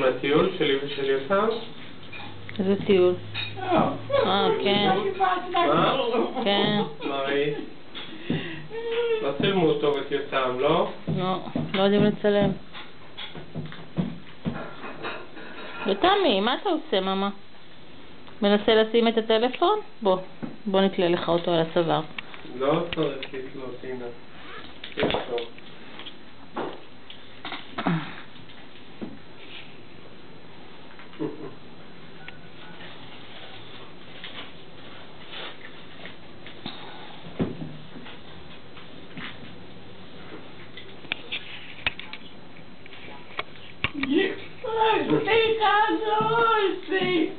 הטיול שלי ושל יותם? איזה טיול? כן. מה? כן. מה ראית? לא צילמו אותו את יותם, לא? לא יודעים לצלם. ותמי, מה אתה עושה, ממה? מנסה לשים את הטלפון? בוא נתלה לך אותו על הצוואר. לא צריך לתלות, הנה. יש טוב.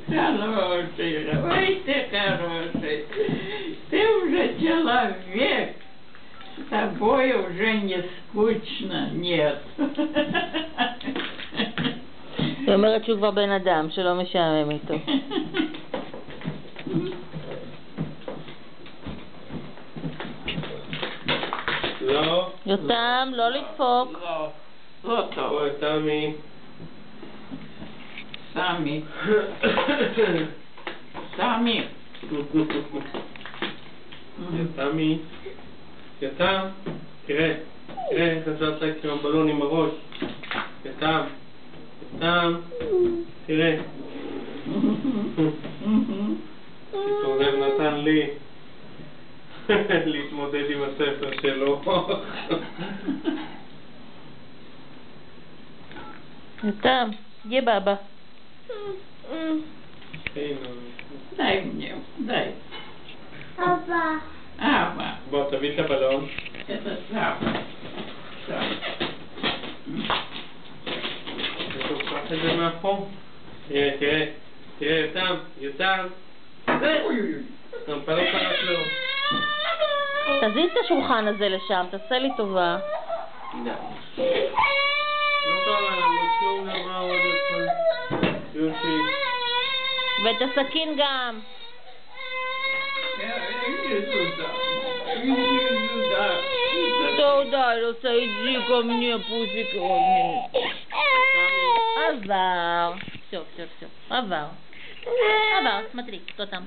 Ты хороший, ой, ты хороший, ты уже человек, с тобой уже не скучно, нет. היא אומרת שהוא כבר בן אדם, שלא משעמם איתו. לא. יותם, לא לדפוק. לא טוב. בואי, תמי. סמי. סמי. תמי. יותם, תראה איך אפשר לשחק עם הבלון עם הראש. יותם, תראה. תתעורר נתן לי להתמודד עם הספר שלו. יותם, יא בבא. дай мне, дай. Ава. בוא, תביא את הבלון. Это Сава. תפתח את זה מאחור. תראה, יותם. גם פה לא קרה כלום. תזיז את השולחן הזה לשם, תעשה לי טובה. לא קרה לנו כלום דבר עוד אחד. יופי. ואת הסכין גם. תודה, לא תעידי כל מיני פוסיקות. עבר. שוב. עבר. смотри, кто там.